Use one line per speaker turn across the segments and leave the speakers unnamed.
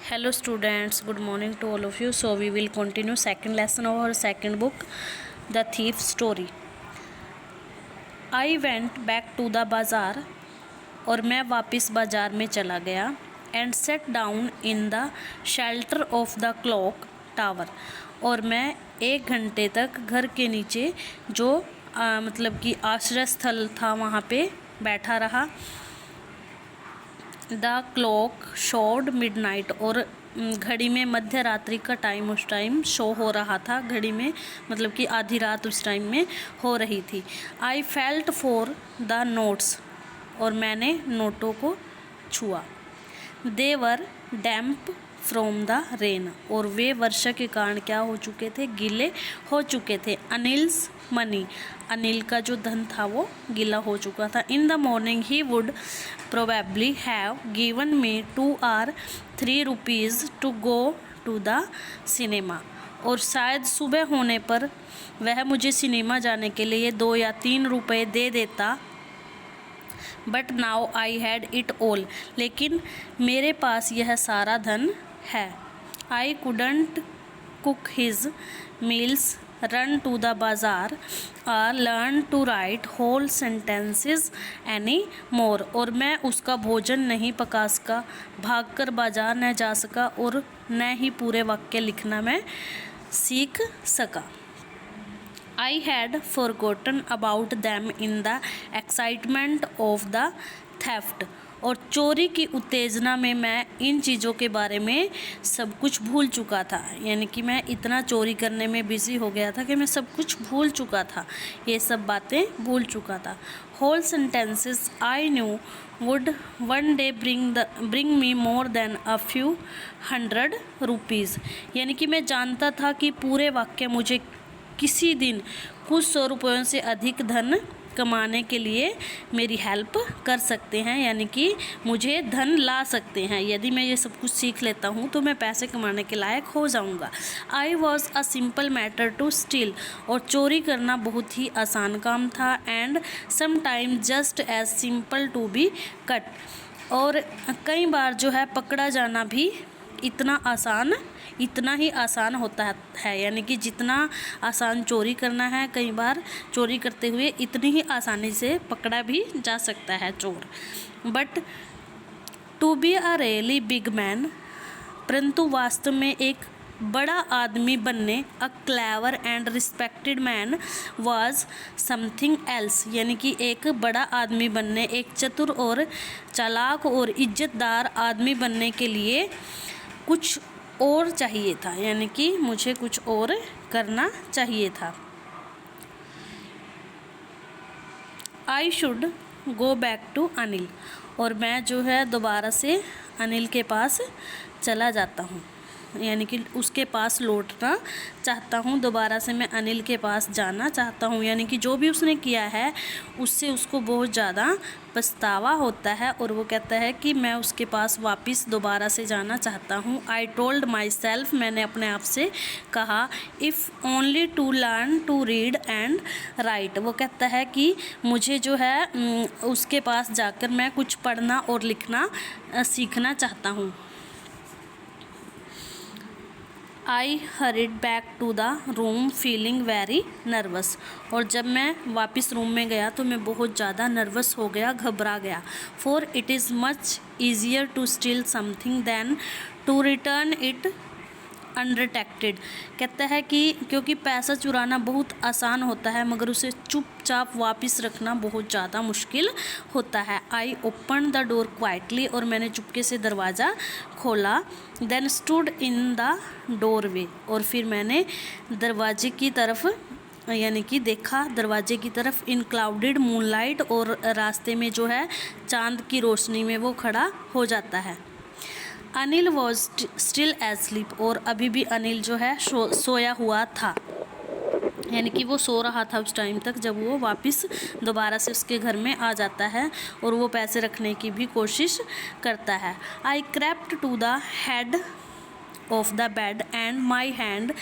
Hello students, good morning to all of you. So we will continue second lesson of our second book, The Thief Story. I went back to the bazaar और मैं वापस बाज़ार में चला गया and set down in the shelter of the clock tower. और मैं 1 घंटे तक घर के नीचे जो मतलब कि आश्रय स्थल था वहाँ पे बैठा रहा। द क्लॉक शोड मिडनाइट और घड़ी में मध्य रात्रि का टाइम उस टाइम शो हो रहा था। घड़ी में मतलब कि आधी रात उस टाइम में हो रही थी। I felt for the notes और मैंने नोटों को छुआ। दे वर डैम्प फ्रॉम द रेन और वे वर्षा के कारण क्या हो चुके थे, गीले हो चुके थे। अनिल्स मनी अनिल का जो धन था वो गीला हो चुका था। In the morning he would probably have given me 2 or 3 rupees to go to the cinema. और शायद सुबह होने पर वह मुझे सिनेमा जाने के लिए 2 या 3 रुपये दे देता। But now I had it all लेकिन मेरे पास यह सारा धन है। I couldn't cook his meals, run to the bazaar और learn to write whole sentences any more. और मैं उसका भोजन नहीं पका सका, भागकर बाजार न जा सका और न ही पूरे वाक्य लिखना मैं सीख सका। I had forgotten about them in the excitement of the theft। और चोरी की उत्तेजना में मैं इन चीज़ों के बारे में सब कुछ भूल चुका था। यानी कि मैं इतना चोरी करने में बिज़ी हो गया था कि मैं सब कुछ भूल चुका था, ये सब बातें भूल चुका था। Whole sentences I knew would one day bring me more than a few 100 rupees. यानी कि मैं जानता था कि पूरे वाक्य मुझे किसी दिन कुछ 100 रुपयों से अधिक धन कमाने के लिए मेरी हेल्प कर सकते हैं, यानी कि मुझे धन ला सकते हैं। यदि मैं ये सब कुछ सीख लेता हूँ तो मैं पैसे कमाने के लायक हो जाऊँगा। I was a simple matter to steal और चोरी करना बहुत ही आसान काम था। And sometime just as simple to be caught और कई बार जो है पकड़ा जाना भी इतना ही आसान होता है। यानी कि जितना आसान चोरी करना है, कई बार चोरी करते हुए इतनी ही आसानी से पकड़ा भी जा सकता है चोर। But to be a really big man, परंतु वास्तव में एक बड़ा आदमी बनने, a clever and respected man was something else. यानी कि एक बड़ा आदमी बनने, एक चतुर और चालाक और इज्जतदार आदमी बनने के लिए कुछ और चाहिए था। यानी कि मुझे कुछ और करना चाहिए था। I should go back to Anil और मैं जो है दोबारा से अनिल के पास चला जाता हूँ, यानी कि उसके पास लौटना चाहता हूँ। दोबारा से मैं अनिल के पास जाना चाहता हूँ। यानी कि जो भी उसने किया है उससे उसको बहुत ज़्यादा पछतावा होता है और वो कहता है कि मैं उसके पास वापस दोबारा से जाना चाहता हूँ। आई टोल्ड माई सेल्फ मैंने अपने आप से कहा, if only to learn to read and write. वो कहता है कि मुझे जो है उसके पास जाकर मैं कुछ पढ़ना और लिखना सीखना चाहता हूँ। I hurried back to the room feeling very nervous. और जब मैं वापस रूम में गया तो मैं बहुत ज़्यादा नर्वस हो गया, घबरा गया। For it is much easier to steal something than to return it undetected. कहता है कि क्योंकि पैसा चुराना बहुत आसान होता है मगर उसे चुपचाप वापस रखना बहुत ज़्यादा मुश्किल होता है। I open the door quietly और मैंने चुपके से दरवाज़ा खोला। Then stood in the doorway और फिर मैंने दरवाजे की तरफ यानी कि देखा दरवाजे की तरफ। इन क्लाउडेड मूनलाइट और रास्ते में जो है चांद की रोशनी में वो खड़ा हो जाता है। अनिल वॉज स्टिल एस्लीप और अभी भी अनिल जो है सोया हुआ था। यानी कि वो सो रहा था उस टाइम तक जब वो वापस दोबारा से उसके घर में आ जाता है और वो पैसे रखने की भी कोशिश करता है। I crept to the head of the bed and my hand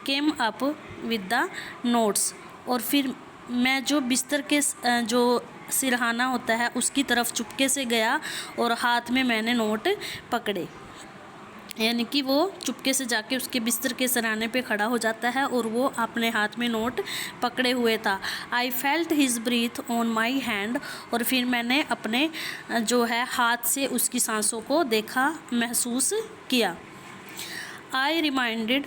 came up with the notes. और फिर मैं जो बिस्तर के जो सिरहाना होता है उसकी तरफ चुपके से गया और हाथ में मैंने नोट पकड़े। यानी कि वो चुपके से जाके उसके बिस्तर के सराहने पे खड़ा हो जाता है और वो अपने हाथ में नोट पकड़े हुए था। I felt his breath on my hand, और फिर मैंने अपने जो है हाथ से उसकी सांसों को देखा, महसूस किया। I remained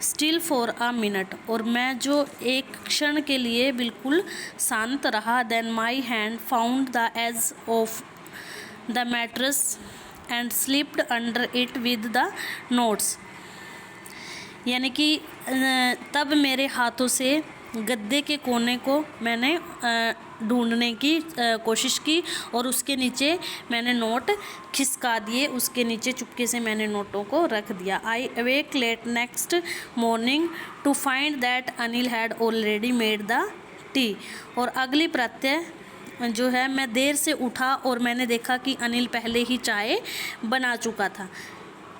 still for a minute, और मैं जो एक क्षण के लिए बिल्कुल शांत रहा। Then my hand found the edge of the mattress and slipped under it with the notes. यानी कि तब मेरे हाथों से गद्दे के कोने को मैंने ढूंढने की कोशिश की और उसके नीचे मैंने नोट खिसका दिए, उसके नीचे चुपके से मैंने नोटों को रख दिया। I awoke late next morning to find that Anil had already made the tea. और अगली प्रत्यय जो है मैं देर से उठा और मैंने देखा कि अनिल पहले ही चाय बना चुका था।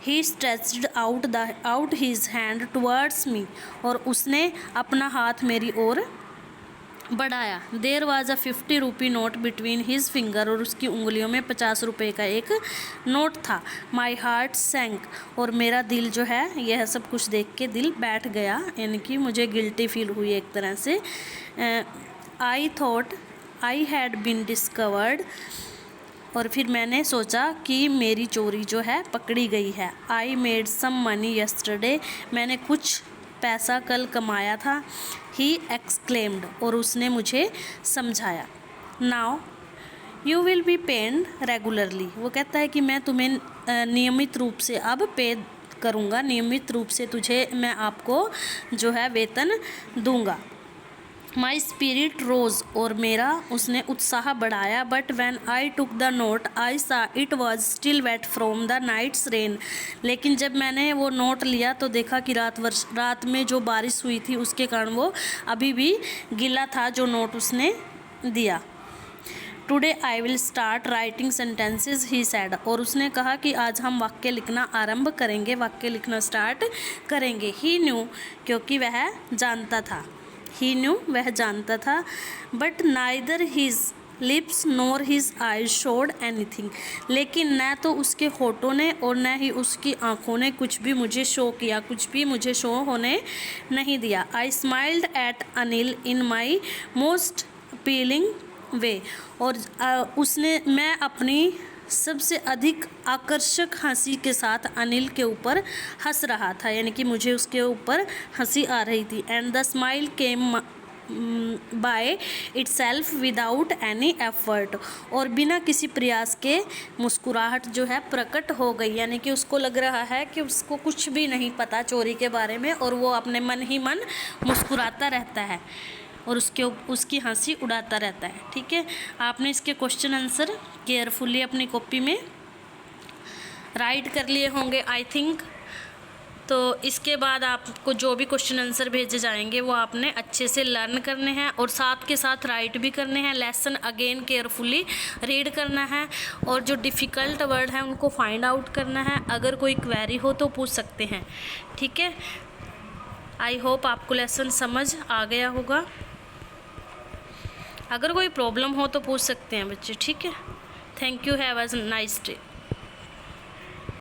He stretched out his hand towards me, और उसने अपना हाथ मेरी ओर बढ़ाया। There was a 50 rupee note between his finger, और उसकी उंगलियों में 50 रुपये का एक नोट था। माई हार्ट सैंक, और मेरा दिल जो है यह सब कुछ देख के दिल बैठ गया, यानी कि मुझे गिल्टी फील हुई एक तरह से। I thought I had been discovered, और फिर मैंने सोचा कि मेरी चोरी जो है पकड़ी गई है। I made some money yesterday, मैंने कुछ पैसा कल कमाया था। ही एक्सक्लेम्ड, और उसने मुझे समझाया। Now you will be paid regularly, वो कहता है कि मैं तुम्हें नियमित रूप से अब पे करूँगा, नियमित रूप से तुझे मैं आपको जो है वेतन दूँगा। माई स्पिरिट रोज, और मेरा उसने उत्साह बढ़ाया। But when I took the note I saw it was still wet from the night's rain, लेकिन जब मैंने वो नोट लिया तो देखा कि रात में जो बारिश हुई थी उसके कारण वो अभी भी गीला था जो नोट उसने दिया। Today I will start writing sentences he sad, और उसने कहा कि आज हम वाक्य लिखना आरंभ करेंगे, वाक्य लिखना स्टार्ट करेंगे। ही न्यू, क्योंकि वह जानता था, ही न्यू वह जानता था। But neither his lips NOR his eyes showed anything, लेकिन न तो उसके होठों ने और न ही उसकी आंखों ने कुछ भी मुझे शो किया, कुछ भी मुझे शो होने नहीं दिया। I smiled at Anil in my most appealing way, और मैं अपनी सबसे अधिक आकर्षक हंसी के साथ अनिल के ऊपर हंस रहा था, यानी कि मुझे उसके ऊपर हंसी आ रही थी। And the smile came by itself without any effort, और बिना किसी प्रयास के मुस्कुराहट जो है प्रकट हो गई, यानी कि उसको लग रहा है कि उसको कुछ भी नहीं पता चोरी के बारे में और वो अपने मन ही मन मुस्कुराता रहता है और उसकी हंसी उड़ाता रहता है। ठीक है, आपने इसके क्वेश्चन आंसर केयरफुली अपनी कॉपी में राइट कर लिए होंगे आई थिंक। तो इसके बाद आपको जो भी क्वेश्चन आंसर भेजे जाएंगे वो आपने अच्छे से लर्न करने हैं और साथ के साथ राइट भी करने हैं। लेसन अगेन केयरफुली रीड करना है और जो डिफ़िकल्ट वर्ड हैं उनको फाइंड आउट करना है। अगर कोई क्वेरी हो तो पूछ सकते हैं। ठीक है, आई होप आपको लेसन समझ आ गया होगा। अगर कोई प्रॉब्लम हो तो पूछ सकते हैं बच्चे। ठीक है, thank you, have a nice day.